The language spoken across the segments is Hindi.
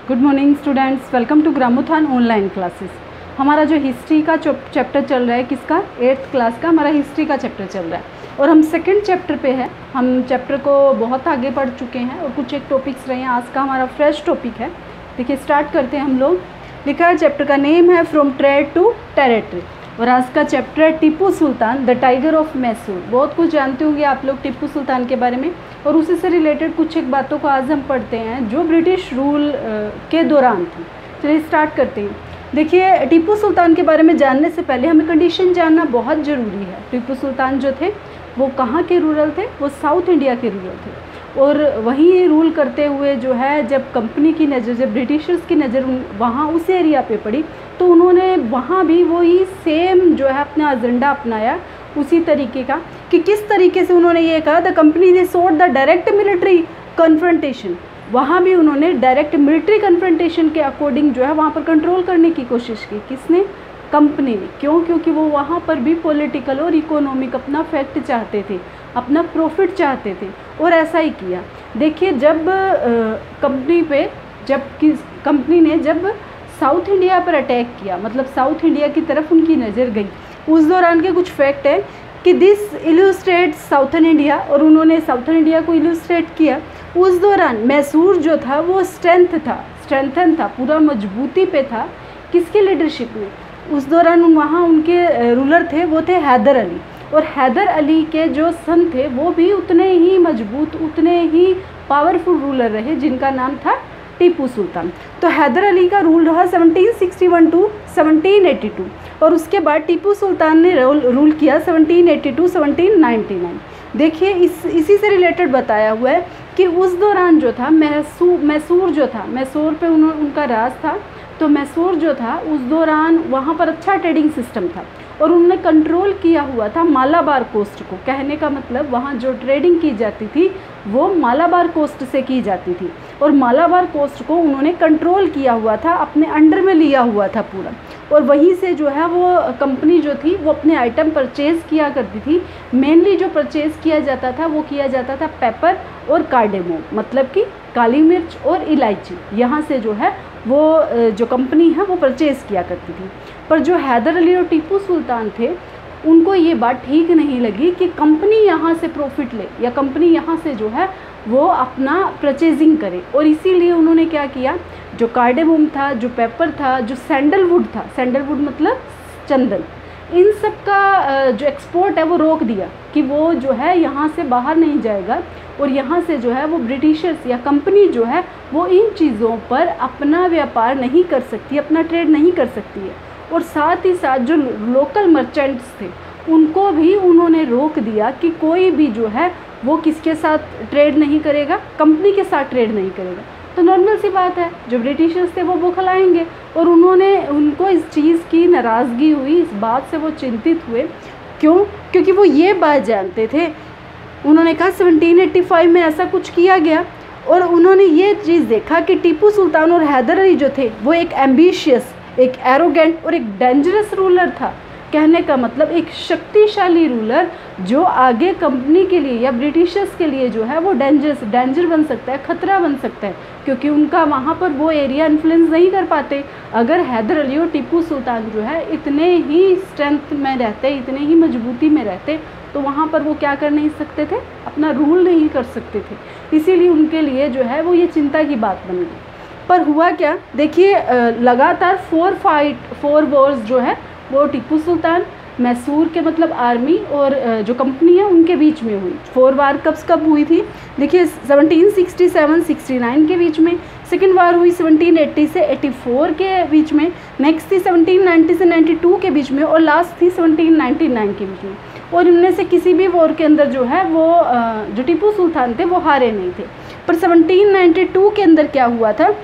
Good morning students, welcome to Gramothan online classes. हमारा जो हिस्ट्री का चैप्टर चल रहा है, किसका, 8th क्लास का हमारा हिस्ट्री का चैप्टर चल रहा है और हम सेकंड चैप्टर पे है। हम चैप्टर को बहुत आगे बढ़ चुके हैं और कुछ एक टॉपिक्स रहे हैं। आज का हमारा फ्रेश टॉपिक है। देखिए स्टार्ट करते हैं हम लोग। लिखा है चैप्टर का नेम है फ्रॉम ट्रेड टू टेरिटरी और आज का चैप्टर है Tipu Sultan the tiger of Mysore. बहुत कुछ जानते होंगे आप लोग टीपू सुल्तान के बारे में और उसी से रिलेटेड कुछ एक बातों को आज हम पढ़ते हैं जो ब्रिटिश रूल के दौरान थी। चलिए स्टार्ट करते हैं। देखिए टीपू सुल्तान के बारे में जानने से पहले हमें कंडीशन जानना बहुत ज़रूरी है। टीपू सुल्तान जो थे वो कहाँ के रूरल थे, वो साउथ इंडिया के रूरल थे और वहीं रूल करते हुए जो है जब कंपनी की नज़र, जब ब्रिटिशर्स की नज़र वहाँ उस एरिया पे पड़ी तो उन्होंने वहाँ भी वही सेम जो है अपना एजेंडा अपनाया उसी तरीके का कि किस तरीके से उन्होंने ये कहा द कंपनी ने सोट द डायरेक्ट मिलिट्री कन्फ्रंटेशन। वहाँ भी उन्होंने डायरेक्ट मिलिट्री कन्फ्रंटेशन के अकॉर्डिंग जो है वहाँ पर कंट्रोल करने की कोशिश की। किसने? कंपनी ने। क्यों? क्योंकि वो वहाँ पर भी पॉलिटिकल और इकोनॉमिक अपना फैक्ट चाहते थे, अपना प्रॉफिट चाहते थे और ऐसा ही किया। देखिए जब कंपनी ने जब साउथ इंडिया पर अटैक किया, मतलब साउथ इंडिया की तरफ उनकी नज़र गई, उस दौरान के कुछ फैक्ट है कि दिस इलुस्ट्रेट साउथर्न इंडिया और उन्होंने साउथर्न इंडिया को इलुस्ट्रेट किया। उस दौरान मैसूर जो था वो स्ट्रेंथन था, पूरा मजबूती पे था। किसकी लीडरशिप में? उस दौरान वहाँ उनके रूलर थे, वो थे हैदर अली और हैदर अली के जो सन थे वो भी उतने ही मजबूत, उतने ही पावरफुल रूलर रहे जिनका नाम था टीपू सुल्तान। तो हैदर अली का रूल रहा 1761 टू 1782 और उसके बाद टीपू सुल्तान ने रूल किया 1780 टू 1799। देखिए इसी से रिलेटेड बताया हुआ है कि उस दौरान जो था मैसूर जो था, मैसूर पे उनका राज था। तो मैसूर जो था उस दौरान वहाँ पर अच्छा ट्रेडिंग सिस्टम था और उन्होंने कंट्रोल किया हुआ था मालाबार कोस्ट को। कहने का मतलब वहाँ जो ट्रेडिंग की जाती थी वो मालाबार कोस्ट से की जाती थी और मालाबार कोस्ट को उन्होंने कंट्रोल किया हुआ था, अपने अंडर में लिया हुआ था पूरा। और वहीं से जो है वो कंपनी जो थी वो अपने आइटम परचेज़ किया करती थी। मेनली जो परचेज़ किया जाता था वो किया जाता था पेपर और कार्डेमोम, मतलब कि काली मिर्च और इलायची। यहाँ से जो है वो जो कंपनी है वो परचेज़ किया करती थी। पर जो हैदर अली और टीपू सुल्तान थे उनको ये बात ठीक नहीं लगी कि कंपनी यहाँ से प्रॉफिट ले या कंपनी यहाँ से जो है वो अपना परचेजिंग करे और इसीलिए उन्होंने क्या किया, जो कार्डेमोम था, जो पेपर था, जो सैंडलवुड था, सैंडलवुड मतलब चंदन, इन सब का जो एक्सपोर्ट है वो रोक दिया कि वो जो है यहाँ से बाहर नहीं जाएगा और यहाँ से जो है वो ब्रिटिशर्स या कंपनी जो है वो इन चीज़ों पर अपना व्यापार नहीं कर सकती, अपना ट्रेड नहीं कर सकती है। और साथ ही साथ जो लोकल मर्चेंट्स थे उनको भी उन्होंने रोक दिया कि कोई भी जो है वो किसके साथ ट्रेड नहीं करेगा, कंपनी के साथ ट्रेड नहीं करेगा। तो नॉर्मल सी बात है, जो ब्रिटिशर्स थे वो बौखलाएंगे और उनको इस चीज़ की नाराज़गी हुई, इस बात से वो चिंतित हुए। क्यों? क्योंकि वो ये बात जानते थे। उन्होंने कहा 1785 में ऐसा कुछ किया गया और उन्होंने ये चीज़ देखा कि टीपू सुल्तान और हैदर अली जो थे वो एक एम्बिशियस, एक एरोगेंट और एक डेंजरस रूलर था। कहने का मतलब एक शक्तिशाली रूलर जो आगे कंपनी के लिए या ब्रिटिशर्स के लिए जो है वो डेंजर बन सकता है, खतरा बन सकता है, क्योंकि उनका वहाँ पर वो एरिया इन्फ्लुएंस नहीं कर पाते। अगर हैदर अली और टीपू सुल्तान जो है इतने ही स्ट्रेंथ में रहते, इतने ही मजबूती में रहते तो वहाँ पर वो क्या कर नहीं सकते थे, अपना रूल नहीं कर सकते थे। इसीलिए उनके लिए जो है वो ये चिंता की बात बन गई। पर हुआ क्या, देखिए लगातार 4 वॉर्स जो है वो टीपू सुल्तान, मैसूर के मतलब आर्मी और जो कंपनी है उनके बीच में हुई। 4 वार कब हुई थी? देखिए 1767-69 के बीच में, सेकेंड वार हुई 1780 से 84 के बीच में, नेक्स्ट थी 1790 से 92 के बीच में और लास्ट थी 1799 के बीच में। और इनमें से किसी भी वॉर के अंदर जो है वो जो टीपू सुल्तान थे वो हारे नहीं थे। पर 1792 के अंदर क्या हुआ था,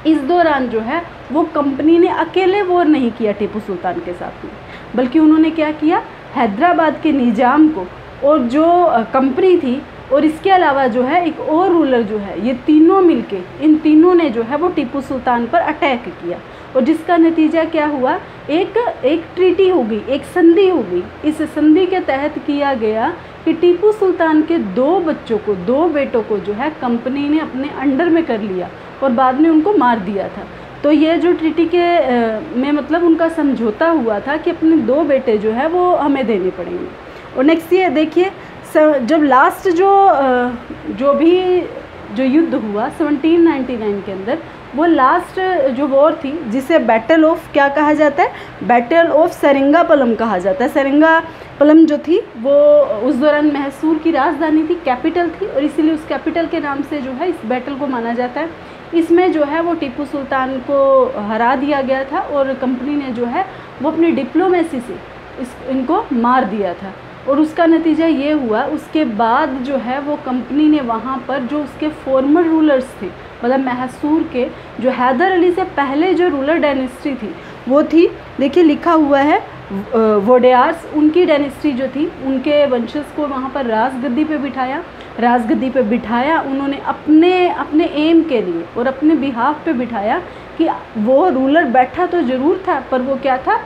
इस दौरान जो है वो कंपनी ने अकेले वॉर नहीं किया टीपू सुल्तान के साथ में, बल्कि उन्होंने क्या किया, हैदराबाद के निजाम को और जो कंपनी थी और इसके अलावा जो है एक और रूलर जो है, ये तीनों मिलके, इन तीनों ने जो है वो टीपू सुल्तान पर अटैक किया और जिसका नतीजा क्या हुआ, एक ट्रीटी हो गई, एक संधि हो गई। इस संधि के तहत किया गया कि टीपू सुल्तान के 2 बेटों को जो है कंपनी ने अपने अंडर में कर लिया और बाद में उनको मार दिया था। तो ये जो ट्रीटी के में मतलब उनका समझौता हुआ था कि अपने 2 बेटे जो है वो हमें देने पड़ेंगे। और नेक्स्ट ये देखिए, जब लास्ट जो युद्ध हुआ 1799 के अंदर, वो लास्ट जो वॉर थी जिसे बैटल ऑफ क्या कहा जाता है, बैटल ऑफ सेरिंगापलम कहा जाता है। सेरिंगापलम जो थी वो उस दौरान मैसूर की राजधानी थी, कैपिटल थी, और इसीलिए उस कैपिटल के नाम से जो है इस बैटल को माना जाता है। इसमें जो है वो टीपू सुल्तान को हरा दिया गया था और कंपनी ने जो है वो अपनी डिप्लोमेसी से इनको मार दिया था। और उसका नतीजा ये हुआ, उसके बाद जो है वो कंपनी ने वहाँ पर जो उसके फॉर्मर रूलर्स थे, मतलब मैसूर के जो हैदर अली से पहले जो रूलर डायनेस्टी थी वो थी, देखिए लिखा हुआ है वोडेयार्स, उनकी डायनेस्टी जो थी, उनके वंशज को वहाँ पर राजगद्दी पे बिठाया उन्होंने अपने एम के लिए और अपने बिहाफ पे बिठाया कि वो रूलर बैठा तो ज़रूर था पर वो क्या था,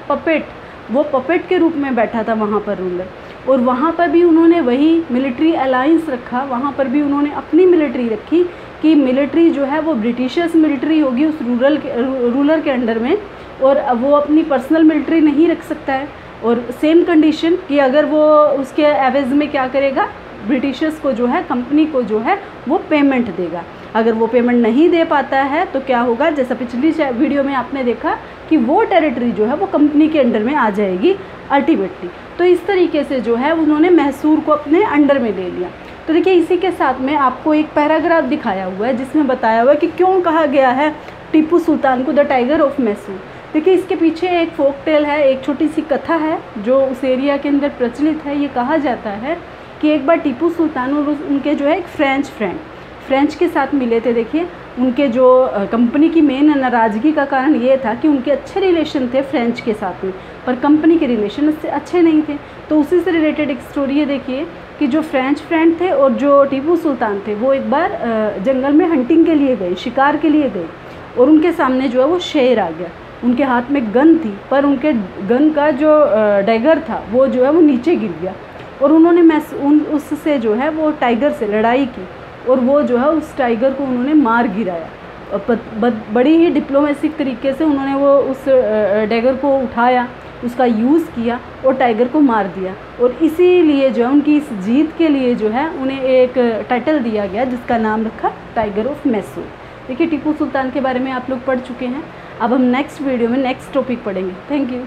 वो पपेट के रूप में बैठा था वहाँ पर रूलर। और वहाँ पर भी उन्होंने वही मिलिट्री अलाइंस रखा, वहाँ पर भी उन्होंने अपनी मिलिट्री रखी कि मिलिट्री जो है वो ब्रिटिशर्स मिलिट्री होगी उस रूलर के अंडर में, और वो अपनी पर्सनल मिलिट्री नहीं रख सकता है। और सेम कंडीशन कि अगर वो उसके एवज में क्या करेगा, ब्रिटिशर्स को जो है, कंपनी को जो है वो पेमेंट देगा। अगर वो पेमेंट नहीं दे पाता है तो क्या होगा, जैसा पिछली वीडियो में आपने देखा कि वो टेरिटरी जो है वो कंपनी के अंडर में आ जाएगी अल्टीमेटली। तो इस तरीके से जो है उन्होंने मैसूर को अपने अंडर में ले लिया। तो देखिए इसी के साथ में आपको एक पैराग्राफ दिखाया हुआ है जिसमें बताया हुआ है कि क्यों कहा गया है टीपू सुल्तान को द टाइगर ऑफ मैसूर। देखिए इसके पीछे एक फोक टेल है, एक छोटी सी कथा है जो उस एरिया के अंदर प्रचलित है। ये कहा जाता है कि एक बार टीपू सुल्तान और उनके जो है एक फ्रेंच के साथ मिले थे। देखिए उनके जो कंपनी की मेन नाराज़गी का कारण ये था कि उनके अच्छे रिलेशन थे फ्रेंच के साथ में, पर कंपनी के रिलेशन उससे अच्छे नहीं थे। तो उसी से रिलेटेड एक स्टोरी है, देखिए कि जो फ्रेंच फ्रेंड थे और जो टीपू सुल्तान थे वो एक बार जंगल में हंटिंग के लिए गए, शिकार के लिए गए, और उनके सामने जो है वो शेर आ गया। उनके हाथ में गन थी पर उनके गन का जो डैगर था वो जो है वो नीचे गिर गया, और उन्होंने उससे जो है वो टाइगर से लड़ाई की, और वो जो है उस टाइगर को उन्होंने मार गिराया। बड़ी ही डिप्लोमेटिक तरीके से उन्होंने वो उस डैगर को उठाया, उसका यूज़ किया और टाइगर को मार दिया। और इसीलिए जो है उनकी इस जीत के लिए जो है उन्हें एक टाइटल दिया गया जिसका नाम रखा टाइगर ऑफ मैसूर। देखिए टीपू सुल्तान के बारे में आप लोग पढ़ चुके हैं। अब हम नेक्स्ट वीडियो में नेक्स्ट टॉपिक पढ़ेंगे। Thank you.